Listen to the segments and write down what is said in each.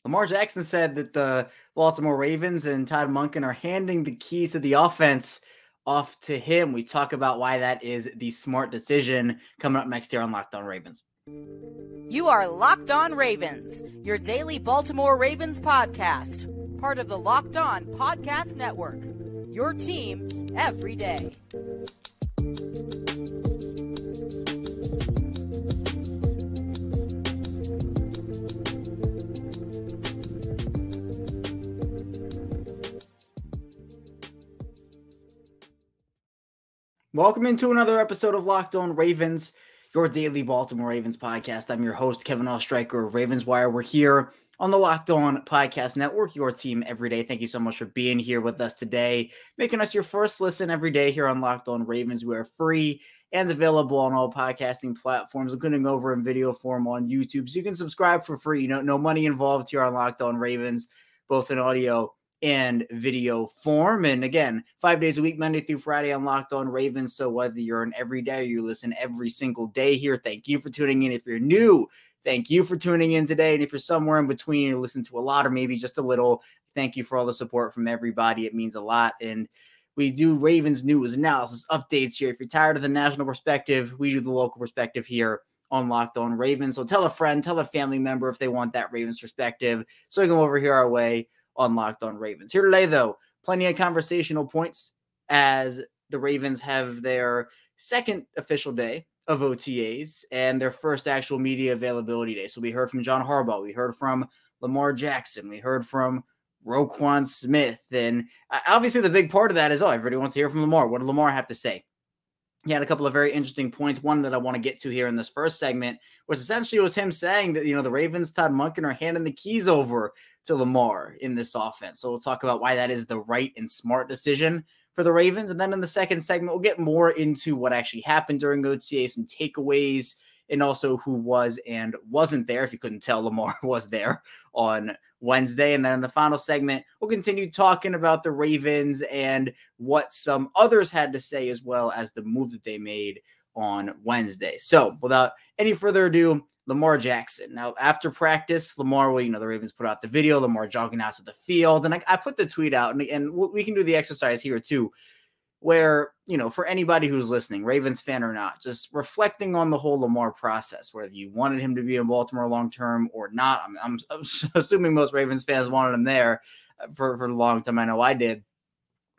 Lamar Jackson said that the Baltimore Ravens and Todd Monken are handing the keys to the offense off to him. We talk about why that is the smart decision coming up next here on Locked On Ravens. You are Locked On Ravens, your daily Baltimore Ravens podcast, part of the Locked On Podcast Network, your team every day. Welcome into another episode of Locked On Ravens, your daily Baltimore Ravens podcast. I'm your host, Kevin Ostreicher of Ravens Wire. We're here on the Locked On Podcast Network, your team every day. Thank you so much for being here with us today, making us your first listen every day here on Locked On Ravens. We are free and available on all podcasting platforms, including over in video form on YouTube. So you can subscribe for free. No money involved here on Locked On Ravens, both in audio and video form. And again, 5 days a week, Monday through Friday on Locked On Ravens. So whether you're an everyday or you listen every single day here, thank you for tuning in. If you're new, thank you for tuning in today. And if you're somewhere in between, you listen to a lot or maybe just a little, thank you for all the support from everybody. It means a lot. And we do Ravens news, analysis, updates here. If you're tired of the national perspective, we do the local perspective here on Locked On Ravens. So tell a friend, tell a family member if they want that Ravens perspective, so we can over here our way on Locked On Ravens. Here today, though, plenty of conversational points as the Ravens have their second official day of OTAs and their first actual media availability day. So we heard from John Harbaugh, we heard from Lamar Jackson, we heard from Roquan Smith, and obviously the big part of that is, everybody wants to hear from Lamar. What did Lamar have to say? He had a couple of very interesting points. One that I want to get to here in this first segment was essentially was him saying that, the Ravens, Todd Monken, are handing the keys over to Lamar in this offense. So we'll talk about why that is the right and smart decision for the Ravens. And then in the second segment, we'll get more into what actually happened during OTA, some takeaways, and also who was and wasn't there. If you couldn't tell, Lamar was there on Wednesday. And then in the final segment, we'll continue talking about the Ravens and what some others had to say, as well as the move that they made on Wednesday. So without any further ado, Lamar Jackson. Now, after practice, Lamar, the Ravens put out the video, Lamar jogging out to the field. And I put the tweet out, and we can do the exercise here too, where, for anybody who's listening, Ravens fan or not, just reflecting on the whole Lamar process, whether you wanted him to be in Baltimore long-term or not. I'm assuming most Ravens fans wanted him there for a long time. I know I did.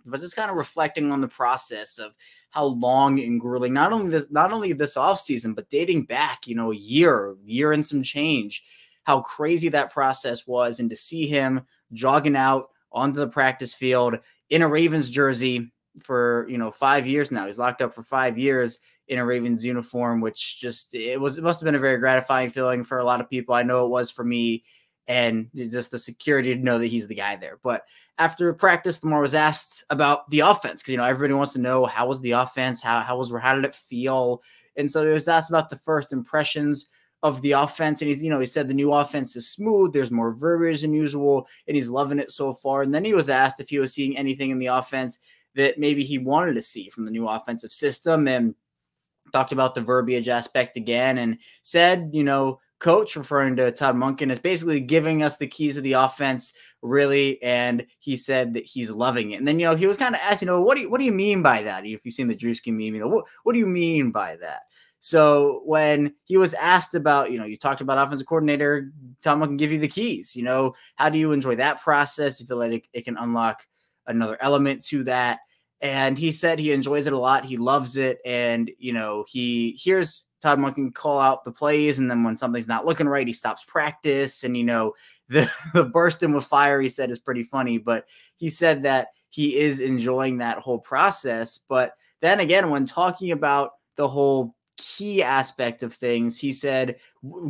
But just kind of reflecting on the process of how long and grueling, not only this offseason, but dating back, a year and some change, how crazy that process was. And to see him jogging out onto the practice field in a Ravens jersey for, 5 years now. He's locked up for 5 years in a Ravens uniform, which it must have been a very gratifying feeling for a lot of people. I know it was for me. And just the security to know that he's the guy there. But after practice, Lamar was asked about the offense because, everybody wants to know, how was the offense? How did it feel? And so he was asked about the first impressions of the offense. And he said the new offense is smooth. There's more verbiage than usual, and he's loving it so far. And then he was asked if he was seeing anything in the offense that maybe he wanted to see from the new offensive system, and talked about the verbiage aspect again and said, Coach, referring to Todd Monken, is basically giving us the keys to the offense, really, and he said that he's loving it. And then, he was kind of asked, what do you mean by that? If you've seen the Drewski meme, what do you mean by that? So when he was asked about, you talked about offensive coordinator, Todd Monken give you the keys. How do you enjoy that process? Do you feel like it can unlock another element to that? And he said he enjoys it a lot. He loves it. And, he hears Todd Monken call out the plays, and then when something's not looking right, he stops practice. And, the bursting with fire, he said, is pretty funny. But he said that he is enjoying that whole process. But then again, when talking about the whole key aspect of things, he said,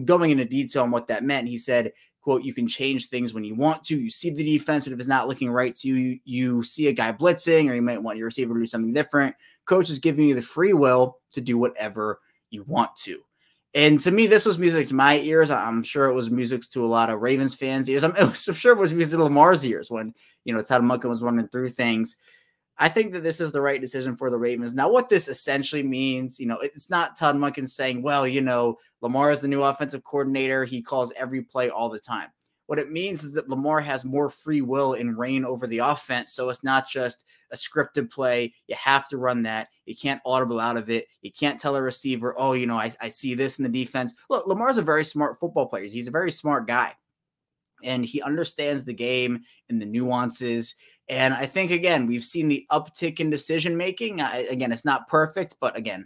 going into detail on what that meant, he said, quote, you can change things when you want to. You see the defense, and if it's not looking right to you, you see a guy blitzing, or you might want your receiver to do something different. Coach is giving you the free will to do whatever you want to. And to me, this was music to my ears. I'm sure it was music to a lot of Ravens fans' ears. I'm sure it was music to Lamar's ears when, Todd Monken was running through things. I think that this is the right decision for the Ravens. Now, what this essentially means, it's not Todd Monken saying, well, Lamar is the new offensive coordinator. He calls every play all the time. What it means is that Lamar has more free will and reign over the offense. So it's not just a scripted play. You have to run that. You can't audible out of it. You can't tell a receiver, oh, I see this in the defense. Look, Lamar's a very smart football player. He's a very smart guy. And he understands the game and the nuances. And I think, again, we've seen the uptick in decision-making. Again, it's not perfect, but again,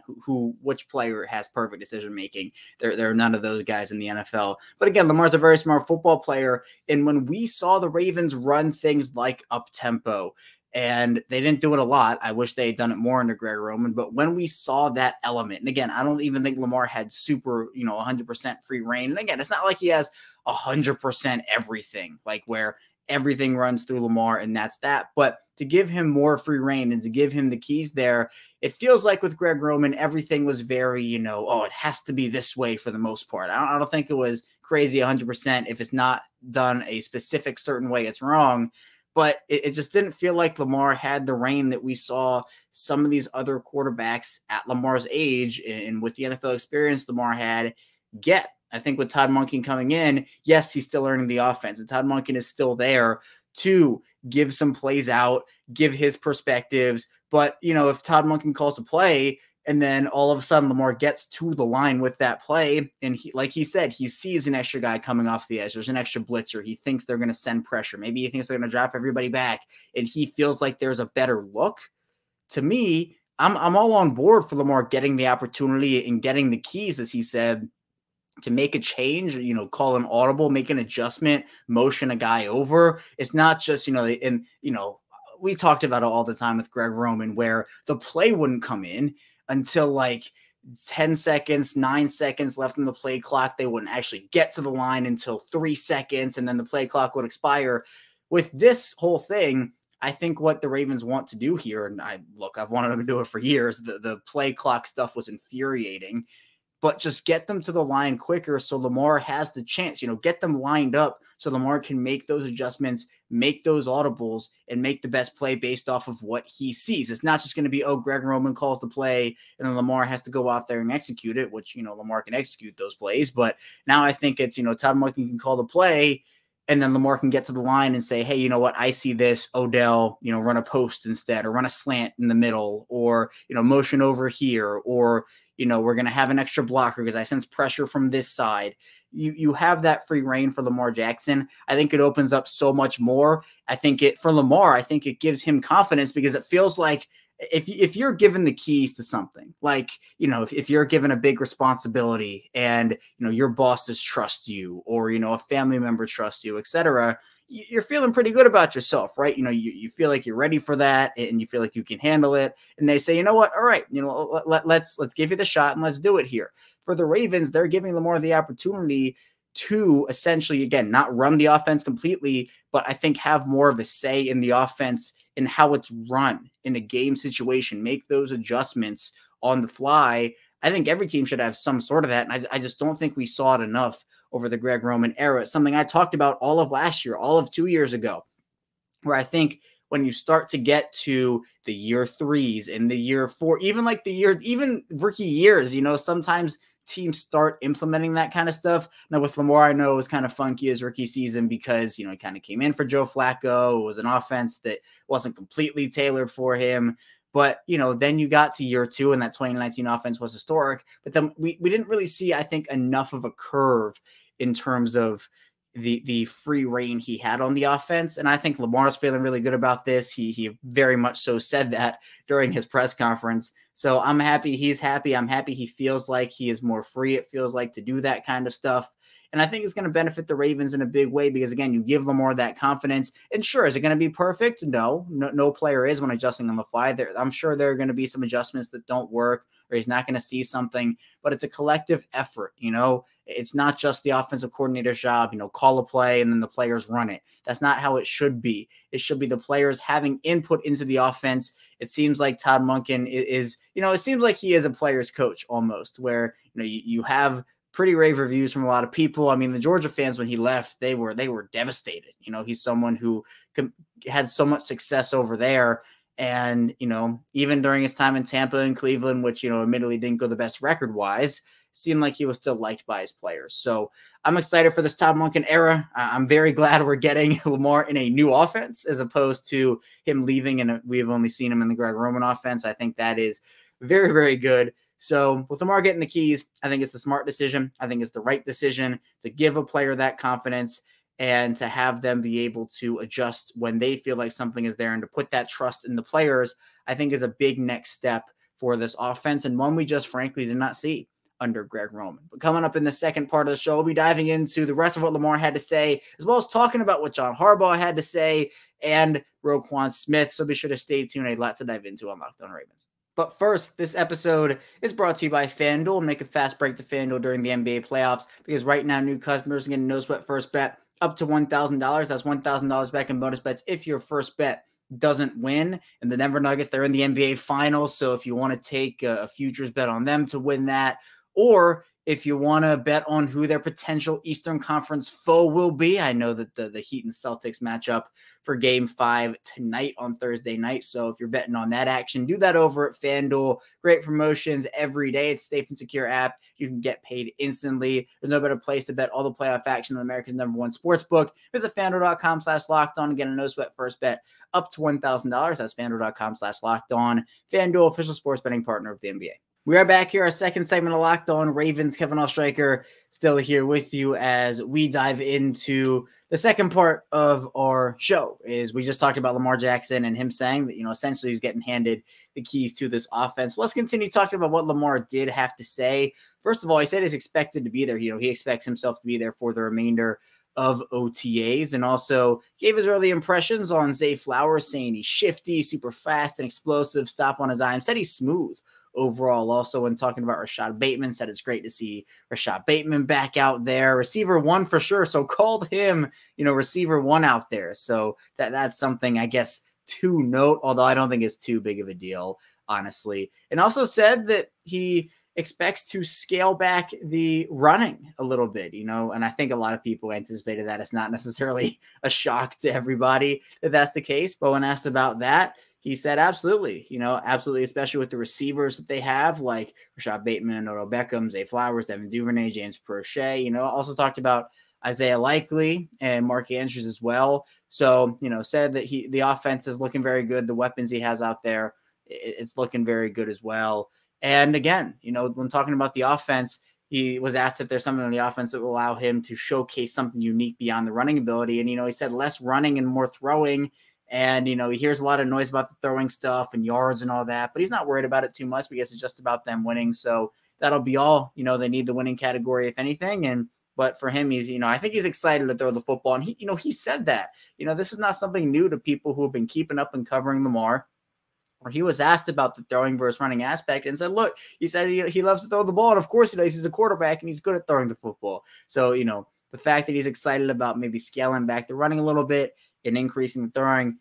which player has perfect decision-making? There are none of those guys in the NFL. But again, Lamar's a very smart football player. And when we saw the Ravens run things like up-tempo, and they didn't do it a lot. I wish they had done it more under Greg Roman. But when we saw that element, and again, I don't even think Lamar had super, 100% free reign. And again, it's not like he has 100% everything, like where everything runs through Lamar and that's that. But to give him more free reign and to give him the keys there, it feels like with Greg Roman, everything was very, it has to be this way for the most part. I don't think it was crazy 100%. If it's not done a specific certain way, it's wrong. But it just didn't feel like Lamar had the reign that we saw some of these other quarterbacks at Lamar's age and with the NFL experience Lamar had get. I think with Todd Monken coming in, yes, he's still learning the offense. And Todd Monken is still there to give some plays out, give his perspectives. But, if Todd Monken calls a play and then all of a sudden Lamar gets to the line with that play, and like he said, he sees an extra guy coming off the edge. There's an extra blitzer. He thinks they're going to send pressure. Maybe he thinks they're going to drop everybody back, and he feels like there's a better look. To me, I'm all on board for Lamar getting the opportunity and getting the keys, as he said, to make a change, call an audible, make an adjustment, motion a guy over. It's not just, we talked about it all the time with Greg Roman, where the play wouldn't come in until like 10 seconds, 9 seconds left in the play clock. They wouldn't actually get to the line until 3 seconds, and then the play clock would expire. With this whole thing, I think what the Ravens want to do here, and I've wanted them to do it for years. The play clock stuff was infuriating, but just get them to the line quicker so Lamar has the chance, get them lined up so Lamar can make those adjustments, make those audibles, and make the best play based off of what he sees. It's not just going to be, Greg Roman calls the play and then Lamar has to go out there and execute it, which, Lamar can execute those plays. But now I think it's, Todd Monken can call the play and then Lamar can get to the line and say, hey, you know what? I see this. Odell, run a post instead, or run a slant in the middle, or, motion over here, or, we're going to have an extra blocker because I sense pressure from this side. You have that free reign for Lamar Jackson. I think it opens up so much more. For Lamar, I think it gives him confidence because it feels like if you're given the keys to something, like, if you're given a big responsibility and, your bosses trust you, or, a family member trusts you, etc., you're feeling pretty good about yourself, right? You feel like you're ready for that and you feel like you can handle it. And they say, you know what? All right, let's give you the shot and let's do it here. For the Ravens, they're giving Lamar the opportunity to essentially, again, not run the offense completely, but I think have more of a say in the offense and how it's run in a game situation, make those adjustments on the fly. I think every team should have some sort of that. And I just don't think we saw it enough over the Greg Roman era. It's something I talked about all of last year, all of 2 years ago, where I think when you start to get to the year threes and the year four, even rookie years, sometimes teams start implementing that kind of stuff. Now with Lamar, I know it was kind of funky his rookie season because, he kind of came in for Joe Flacco. It was an offense that wasn't completely tailored for him. But, then you got to year two and that 2019 offense was historic. But then we didn't really see, I think, enough of a curve in terms of the free reign he had on the offense. And I think Lamar's feeling really good about this. He very much so said that during his press conference. So I'm happy he's happy. I'm happy he feels like he is more free, it feels like, to do that kind of stuff. And I think it's going to benefit the Ravens in a big way because, again, you give Lamar that confidence. And sure, is it going to be perfect? No player is when adjusting on the fly. I'm sure there are going to be some adjustments that don't work, or he's not going to see something, but it's a collective effort. It's not just the offensive coordinator's job, call a play and then the players run it. That's not how it should be. It should be the players having input into the offense. It seems like Todd Monken is, it seems like he is a player's coach almost, where, you have pretty rave reviews from a lot of people. I mean, the Georgia fans, when he left, they were devastated. He's someone who had so much success over there. And, even during his time in Tampa and Cleveland, which, admittedly didn't go the best record wise, seemed like he was still liked by his players. So I'm excited for this Todd Monken era. I'm very glad we're getting Lamar in a new offense as opposed to him leaving, and we've only seen him in the Greg Roman offense. I think that is very, very good. So with Lamar getting the keys, I think it's the smart decision. I think it's the right decision to give a player that confidence and to have them be able to adjust when they feel like something is there, and to put that trust in the players, I think is a big next step for this offense, and one we just frankly did not see under Greg Roman. But coming up in the second part of the show, we'll be diving into the rest of what Lamar had to say, as well as talking about what John Harbaugh had to say and Roquan Smith. So be sure to stay tuned. A lot to dive into on Locked On Ravens. But first, this episode is brought to you by FanDuel. Make a fast break to FanDuel during the NBA playoffs, because right now new customers are getting no sweat first bet up to $1,000. That's $1,000 back in bonus bets if your first bet doesn't win. And the Denver Nuggets, they're in the NBA Finals. So if you want to take a futures bet on them to win that, or if you want to bet on who their potential Eastern Conference foe will be, I know that the Heat and Celtics match up for Game 5 tonight on Thursday night. So if you're betting on that action, do that over at FanDuel. Great promotions every day. It's a safe and secure app. You can get paid instantly. There's no better place to bet all the playoff action on America's #1 sportsbook. Visit FanDuel.com/lockedon and get a no-sweat first bet up to $1,000. That's FanDuel.com/lockedon. FanDuel, official sports betting partner of the NBA. We are back here, our second segment of Locked On Ravens. Kevin Oestreicher still here with you as we dive into the second part of our show. Is we just talked about Lamar Jackson and him saying that, essentially he's getting handed the keys to this offense. Let's continue talking about what Lamar did have to say. First of all, he said he's expected to be there. He expects himself to be there for the remainder of OTAs, and also gave his early impressions on Zay Flowers, saying he's shifty, super fast and explosive, stop on his eye. Said he's smooth overall. Also, when talking about Rashad Bateman, said it's great to see Rashad Bateman back out there. Receiver 1 for sure. So called him, receiver 1 out there. So that's something, I guess, to note, although I don't think it's too big of a deal, honestly. And also said that he expects to scale back the running a little bit, and I think a lot of people anticipated that. It's not necessarily a shock to everybody that that's the case. But when asked about that, he said, absolutely, absolutely, especially with the receivers that they have, like Rashad Bateman, Odell Beckham, Zay Flowers, Devin Duvernay, James Prochet, also talked about Isaiah Likely and Mark Andrews as well. So, said that the offense is looking very good. The weapons he has out there, it's looking very good as well. And again, when talking about the offense, he was asked if there's something in the offense that will allow him to showcase something unique beyond the running ability. And, he said less running and more throwing. And, he hears a lot of noise about the throwing stuff and yards and all that, but he's not worried about it too much because it's just about them winning. So that'll be all, they need the winning category, if anything. But for him, he's, I think he's excited to throw the football. And he said that, this is not something new to people who have been keeping up and covering Lamar. Or he was asked about the throwing versus running aspect and said, look, he says he loves to throw the ball. And of course, he's a quarterback and he's good at throwing the football. So, the fact that he's excited about maybe scaling back the running a little bit and increasing the throwing,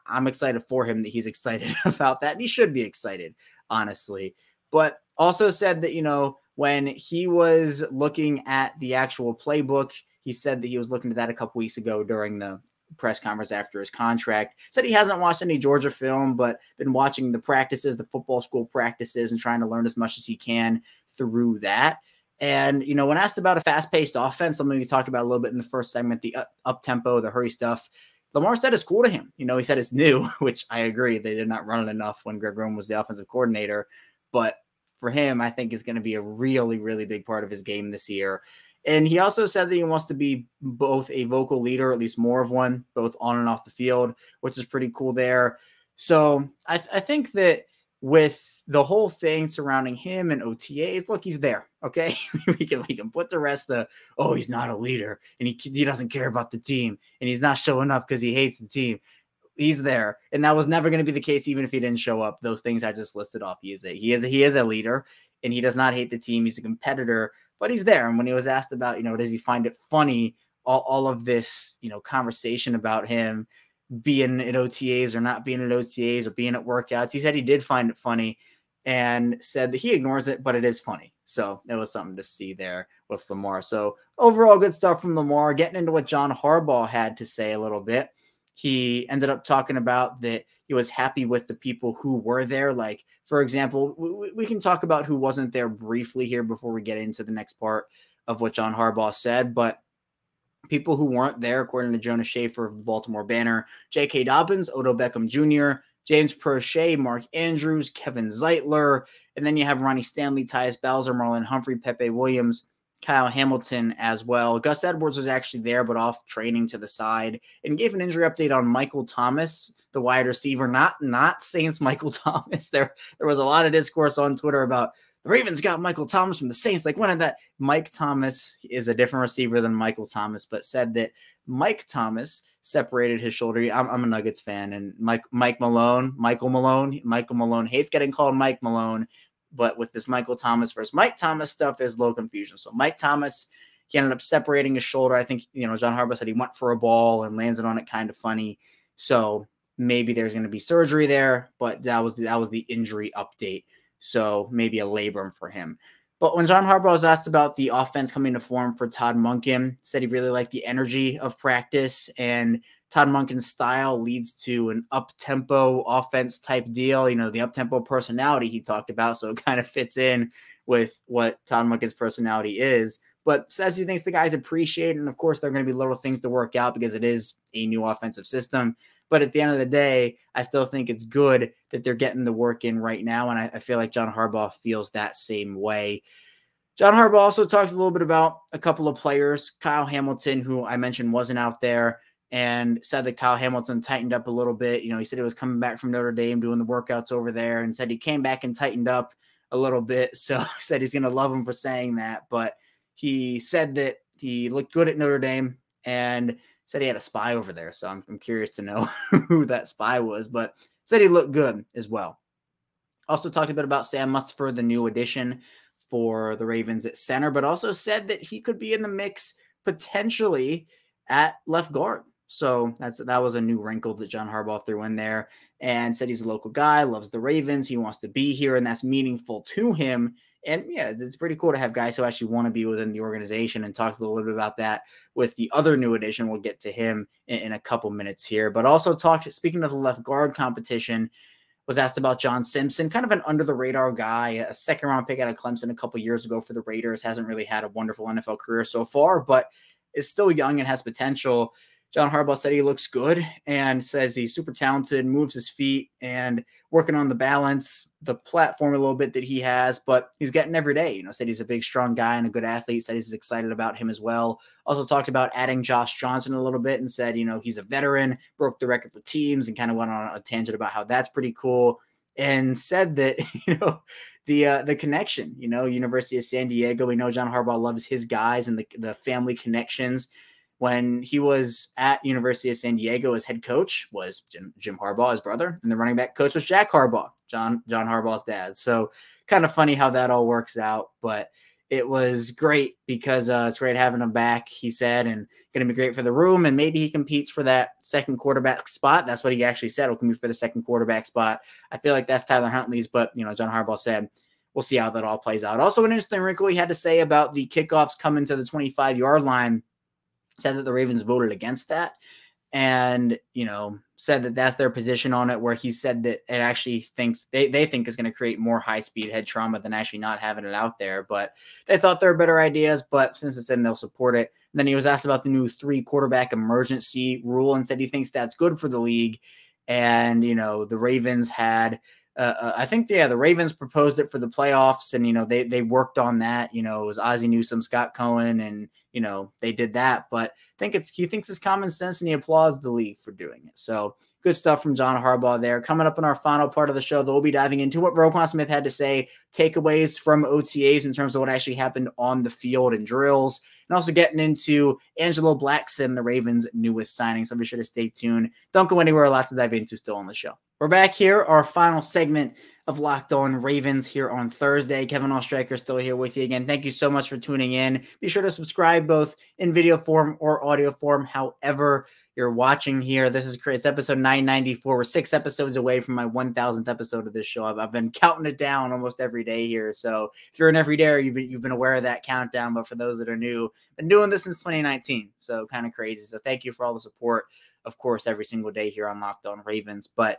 I'm excited for him that he's excited about that. And he should be excited, honestly. But also said that, when he was looking at the actual playbook, he said that he was looking at that a couple weeks ago during the press conference after his contract. Said he hasn't watched any Georgia film, but been watching the practices, the football school practices, and trying to learn as much as he can through that. And, when asked about a fast-paced offense, something we talked about a little bit in the first segment, the up-tempo, the hurry stuff, Lamar said it's cool to him. He said it's new, which I agree. They did not run it enough when Greg Roman was the offensive coordinator. But for him, I think is going to be a really, really big part of his game this year. And he also said that he wants to be both a vocal leader, at least more of one, both on and off the field, which is pretty cool there. So I think that with the whole thing surrounding him and OTAs, look, he's there. Okay. we can put the rest he's not a leader and he doesn't care about the team and he's not showing up because he hates the team. He's there. And that was never going to be the case. Even if he didn't show up, those things I just listed off. He is a leader and he does not hate the team. He's a competitor, but he's there. And when he was asked about, does he find it funny, all of this, conversation about him being at OTAs or not being at OTAs or being at workouts, he said he did find it funny and said that he ignores it, but it is funny. So it was something to see there with Lamar. So overall good stuff from Lamar. Getting into what John Harbaugh had to say a little bit. he ended up talking about that he was happy with the people who were there. Like, for example, we can talk about who wasn't there briefly here before we get into the next part of what John Harbaugh said, but people who weren't there, according to Jonas Schaefer of the Baltimore Banner: J.K. Dobbins, Odell Beckham Jr., James Prochet, Mark Andrews, Kevin Zeitler, and then you have Ronnie Stanley, Tyus Bowser, Marlon Humphrey, Pepe Williams, Kyle Hamilton as well. Gus Edwards was actually there, but off training to the side, and gave an injury update on Michael Thomas, the wide receiver, not Saints Michael Thomas. There was a lot of discourse on Twitter about the Ravens got Michael Thomas from the Saints. Like, when did that? Mike Thomas is a different receiver than Michael Thomas, but said that Mike Thomas separated his shoulder. I'm a Nuggets fan, and Michael Malone hates getting called Mike Malone, but with this Michael Thomas versus Mike Thomas stuff, there's a little confusion. So Mike Thomas, he ended up separating his shoulder. I think, John Harbaugh said he went for a ball and landed on it kind of funny. So maybe there's going to be surgery there, but that was the injury update. So maybe a labrum for him. But when John Harbaugh was asked about the offense coming to form for Todd Monken, said he really liked the energy of practice, and Todd Monken's style leads to an up-tempo offense type deal. The up-tempo personality he talked about, so it kind of fits in with what Todd Monken's personality is. But says he thinks the guys appreciate it, and of course there are going to be little things to work out because it is a new offensive system. But at the end of the day, I still think it's good that they're getting the work in right now, and I feel like John Harbaugh feels that same way. John Harbaugh also talked a little bit about a couple of players. Kyle Hamilton, who I mentioned wasn't out there, and said that Kyle Hamilton tightened up a little bit. He said he was coming back from Notre Dame doing the workouts over there, and said he came back and tightened up a little bit. So said he's going to love him for saying that. But he said that he looked good at Notre Dame, and said he had a spy over there. So I'm curious to know who that spy was, but said he looked good as well. Also talked a bit about Sam Mustipher, the new addition for the Ravens at center, but also said that he could be in the mix potentially at left guard. So that was a new wrinkle that John Harbaugh threw in there, and said he's a local guy, loves the Ravens, he wants to be here, and that's meaningful to him. And yeah, it's pretty cool to have guys who actually want to be within the organization, and talked a little bit about that with the other new addition. We'll get to him in a couple minutes here, but also speaking of the left guard competition, was asked about John Simpson, kind of an under the radar guy, a second round pick out of Clemson a couple years ago for the Raiders. Hasn't really had a wonderful NFL career so far, but is still young and has potential. John Harbaugh said he looks good, and says he's super talented, moves his feet, and working on the balance, the platform a little bit that he has, but he's getting every day. Said he's a big, strong guy and a good athlete. Said he's excited about him as well. Also talked about adding Josh Johnson a little bit, and said, he's a veteran, broke the record for teams, and kind of went on a tangent about how that's pretty cool. And said that, the connection, University of San Diego, we know John Harbaugh loves his guys and the family connections. When he was at University of San Diego, his head coach was Jim Harbaugh, his brother, and the running back coach was Jack Harbaugh, John Harbaugh's dad. So kind of funny how that all works out, but it was great because it's great having him back, he said, and going to be great for the room, and maybe he competes for that second quarterback spot. That's what he actually said, will compete for the second quarterback spot. I feel like that's Tyler Huntley's, but, John Harbaugh said, we'll see how that all plays out. Also, an interesting wrinkle he had to say about the kickoffs coming to the 25-yard line. Said that the Ravens voted against that, and, said that that's their position on it, where he said that it actually thinks they think is going to create more high-speed head trauma than actually not having it out there. But they thought there were better ideas, but since it's in, they'll support it. And then he was asked about the new 3-quarterback emergency rule, and said he thinks that's good for the league. And, the Ravens had the Ravens proposed it for the playoffs, and, they worked on that. It was Ozzie Newsome, Scott Cohen, and, they did that. But he thinks it's common sense, and he applauds the league for doing it. So good stuff from John Harbaugh there. Coming up in our final part of the show, we'll be diving into what Roquan Smith had to say, takeaways from OTAs in terms of what actually happened on the field and drills, and also getting into Angelo Blackson, the Ravens' newest signing. So be sure to stay tuned. Don't go anywhere. Lots to dive into still on the show. We're back here, our final segment of Locked On Ravens here on Thursday. Kevin Oestreicher still here with you again. Thank you so much for tuning in. Be sure to subscribe both in video form or audio form, however you're watching here. It's episode 994. We're 6 episodes away from my 1,000th episode of this show. I've been counting it down almost every day here. So if you're an everydayer, you've been aware of that countdown. But for those that are new, I've been doing this since 2019. So kind of crazy. So thank you for all the support of course, every single day here on Locked On Ravens. But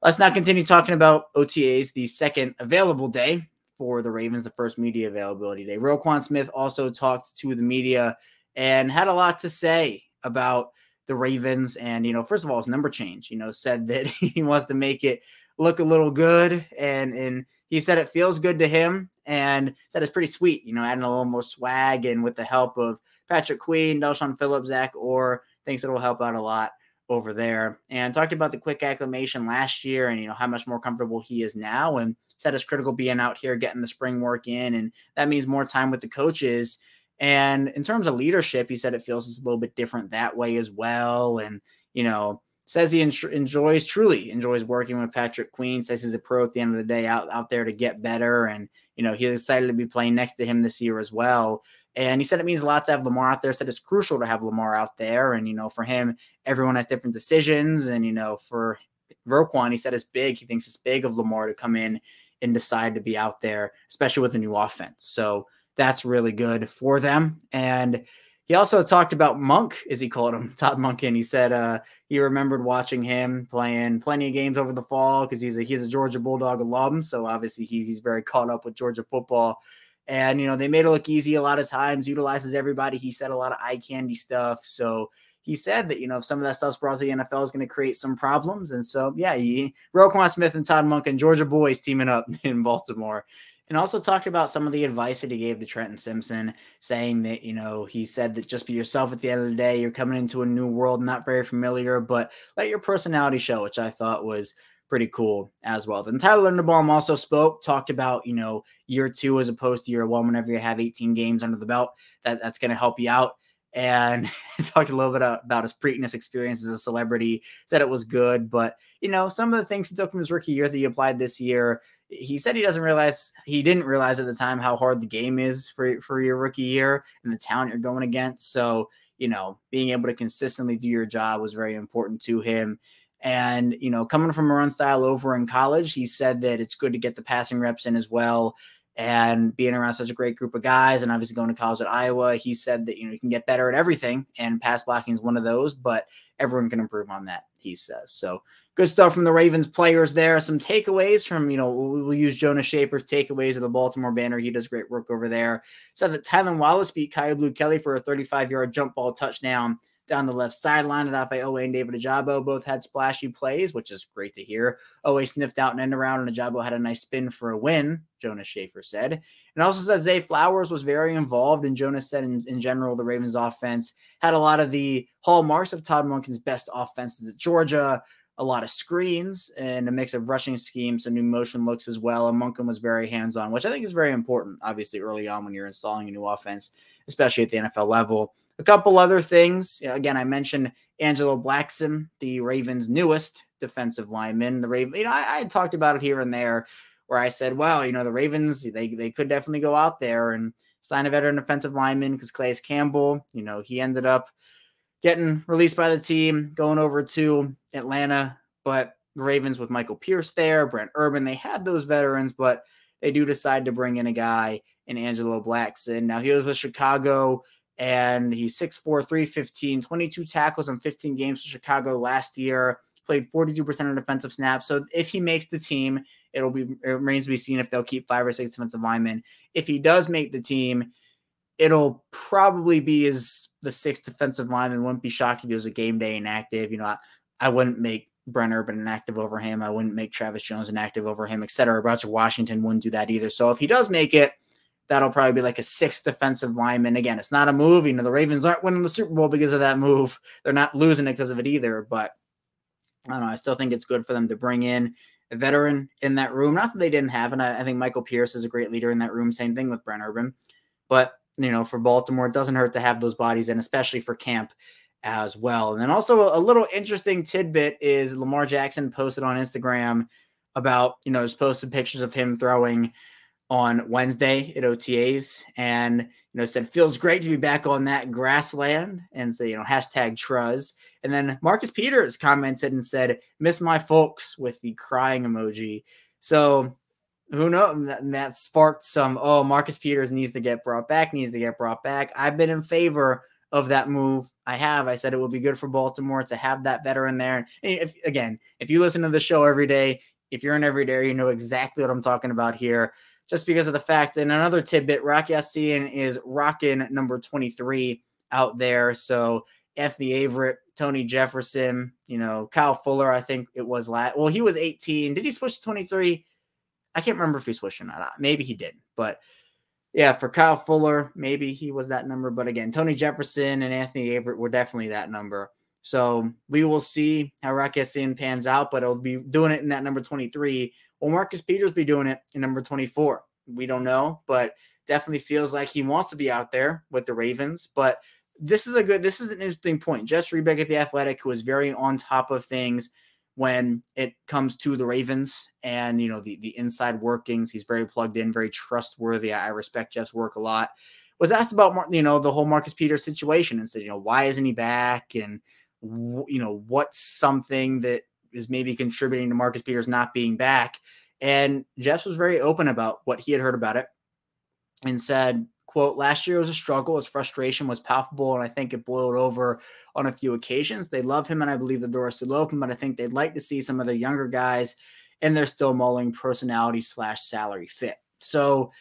let's now continue talking about OTAs, the second available day for the Ravens, the first media availability day. Roquan Smith also talked to the media and had a lot to say about the Ravens. And, first of all, his number change, said that he wants to make it look a little good. And he said it feels good to him and said it's pretty sweet, adding a little more swag, and with the help of Patrick Queen, Delshon Phillips, Zach Orr, thinks it'll help out a lot over there. And talked about the quick acclimation last year and, how much more comfortable he is now, and said it's critical being out here, getting the spring work in. And that means more time with the coaches. And in terms of leadership, he said it feels it's a little bit different that way as well. And, says he truly enjoys working with Patrick Queen, says he's a pro at the end of the day, out there to get better. And, he's excited to be playing next to him this year as well. And he said it means a lot to have Lamar out there, said it's crucial to have Lamar out there. And, for him, everyone has different decisions. And, for Roquan, he said it's big. He thinks it's big of Lamar to come in and decide to be out there, especially with a new offense. So that's really good for them. And he also talked about Monk, as he called him, Todd Monken. He said he remembered watching him playing plenty of games over the fall because he's a Georgia Bulldog alum. So obviously he's very caught up with Georgia football. And, they made it look easy a lot of times, utilizes everybody. He said a lot of eye candy stuff. So he said that, if some of that stuff's brought to the NFL is going to create some problems. And so, yeah, Roquan Smith and Todd Monken, Georgia boys teaming up in Baltimore. And also talked about some of the advice that he gave to Trenton Simpson, saying that, he said that just be yourself at the end of the day. You're coming into a new world, not very familiar, but let your personality show, which I thought was pretty cool as well. Then Tyler Linderbaum also talked about, year two as opposed to year one, whenever you have 18 games under the belt, that's going to help you out. And talked a little bit about his Preakness experience as a celebrity, said it was good. But, some of the things he took from his rookie year that he applied this year, he said he didn't realize at the time how hard the game is for your rookie year and the talent you're going against. So, being able to consistently do your job was very important to him. And, coming from a run style over in college, he said that it's good to get the passing reps in as well. And being around such a great group of guys and obviously going to college at Iowa, he said that, you can get better at everything, and pass blocking is one of those, but everyone can improve on that, he says. So good stuff from the Ravens players there. Some takeaways from, we'll use Jonas Schaefer's takeaways of the Baltimore banner. He does great work over there. Said that Tylan Wallace beat Kyle Blue Kelly for a 35-yard jump ball touchdown down the left sideline. Off by Owe and David Ajabo. Both had splashy plays, which is great to hear. Owe sniffed out an end around, and Ajabo had a nice spin for a win, Jonas Schaefer said. And also said Zay Flowers was very involved, and Jonas said in general the Ravens offense had a lot of the hallmarks of Todd Monken's best offenses at Georgia, a lot of screens and a mix of rushing schemes and new motion looks as well. And Monken was very hands-on, which I think is very important, obviously, early on when you're installing a new offense, especially at the NFL level. A couple other things. Again, I mentioned Angelo Blackson, the Ravens' newest defensive lineman. The Ravens, I had talked about it here and there where I said, well, the Ravens, they could definitely go out there and sign a veteran defensive lineman because Calais Campbell, he ended up getting released by the team, going over to Atlanta. But the Ravens with Michael Pierce there, Brent Urban, they had those veterans, but they do decide to bring in a guy in Angelo Blackson. Now, he was with Chicago, and he's 6'4", 315, 22 tackles in 15 games for Chicago last year, played 42% of defensive snaps. So if he makes the team, it remains to be seen if they'll keep 5 or 6 defensive linemen. If he does make the team, it'll probably be the 6th defensive lineman. Wouldn't be shocked if he was a game day inactive. I wouldn't make Brent Urban inactive over him. I wouldn't make Travis Jones inactive over him, etc. Roger Washington wouldn't do that either. So if he does make it, that'll probably be like a 6th defensive lineman. Again, it's not a move. The Ravens aren't winning the Super Bowl because of that move. They're not losing it because of it either. But I don't know. I still think it's good for them to bring in a veteran in that room. Not that they didn't have, and I think Michael Pierce is a great leader in that room. Same thing with Brent Urban. But, for Baltimore, it doesn't hurt to have those bodies in, especially for camp as well. And then also a little interesting tidbit is Lamar Jackson posted on Instagram about, just posted pictures of him throwing on Wednesday at OTAs, and said feels great to be back on that grassland, and say hashtag Truz. And then Marcus Peters commented and said miss my folks with the crying emoji. So who knows, that sparked some Marcus Peters needs to get brought back. I've been in favor of that move. I said it would be good for Baltimore to have that veteran there. And if you listen to the show every day, if you're an everyday, you know exactly what I'm talking about here. Just because of the fact that another tidbit, Rock Ya-Sin is rocking number 23 out there. So Anthony Averett, Tony Jefferson, Kyle Fuller, I think it was well, he was 18. Did he switch to 23? I can't remember if he switched or not. Maybe he did. But yeah, for Kyle Fuller, maybe he was that number. But again, Tony Jefferson and Anthony Averett were definitely that number. So we will see how Rock Ya-Sin pans out, but it'll be doing it in that number 23. Will Marcus Peters be doing it in number 24? We don't know, but definitely feels like he wants to be out there with the Ravens. But this is an interesting point. Jess Rebeck at The Athletic, who is very on top of things when it comes to the Ravens and, the inside workings. He's very plugged in, very trustworthy. I respect Jeff's work a lot. Was asked about, the whole Marcus Peters situation and said, why isn't he back? And, what's something that is maybe contributing to Marcus Peters not being back? And Jeff was very open about what he had heard about it and said, quote, last year was a struggle. His frustration was palpable, and I think it boiled over on a few occasions. They love him, and I believe the door is still open, but I think they'd like to see some of the younger guys, and they're still mulling personality/salary fit. So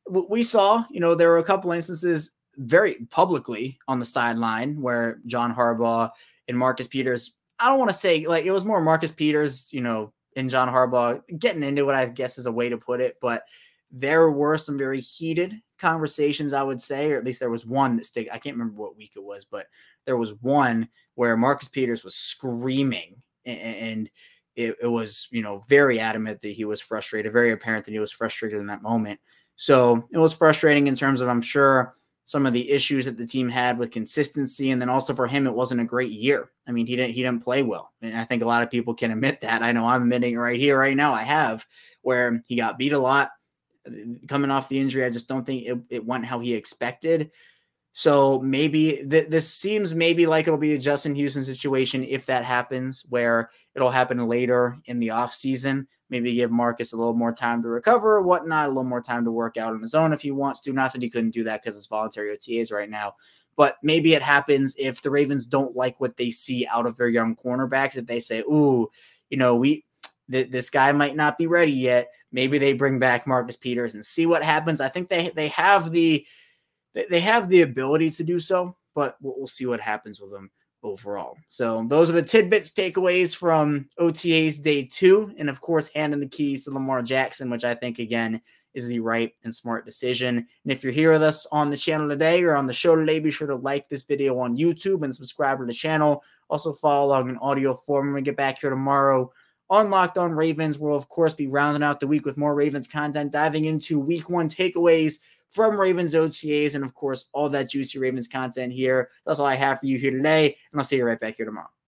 we saw, there were a couple instances very publicly on the sideline where John Harbaugh and Marcus Peters, I don't want to say, it was more Marcus Peters, and John Harbaugh getting into it, I guess is a way to put it, but there were some very heated conversations, I would say, or at least there was one that I can't remember what week it was, but there was one where Marcus Peters was screaming, and it was, very adamant that he was frustrated, very apparent that he was frustrated in that moment. So it was frustrating in terms of, I'm sure, some of the issues that the team had with consistency. And then also for him, it wasn't a great year. I mean, he didn't play well. And I think a lot of people can admit that. I know I'm admitting it right here, right now. I have, where he got beat a lot coming off the injury. I just don't think it went how he expected. So maybe this seems maybe like it'll be a Justin Houston situation if that happens, where it'll happen later in the offseason. Maybe give Marcus a little more time to recover or whatnot, a little more time to work out on his own if he wants to. Not that he couldn't do that because it's voluntary OTAs right now. But maybe it happens if the Ravens don't like what they see out of their young cornerbacks. If they say, ooh, this guy might not be ready yet. Maybe they bring back Marcus Peters and see what happens. I think they have the ability to do so, but we'll see what happens with them overall. So those are the tidbits, takeaways from OTAs day 2. And of course, handing the keys to Lamar Jackson, which I think, again, is the right and smart decision. And if you're here with us on the channel today or on the show today, be sure to like this video on YouTube and subscribe to the channel. Also follow along in audio form when we get back here tomorrow on Locked On Ravens. We'll, of course, be rounding out the week with more Ravens content, diving into week 1 takeaways from Ravens OTAs, and of course, all that juicy Ravens content here. That's all I have for you here today, and I'll see you right back here tomorrow.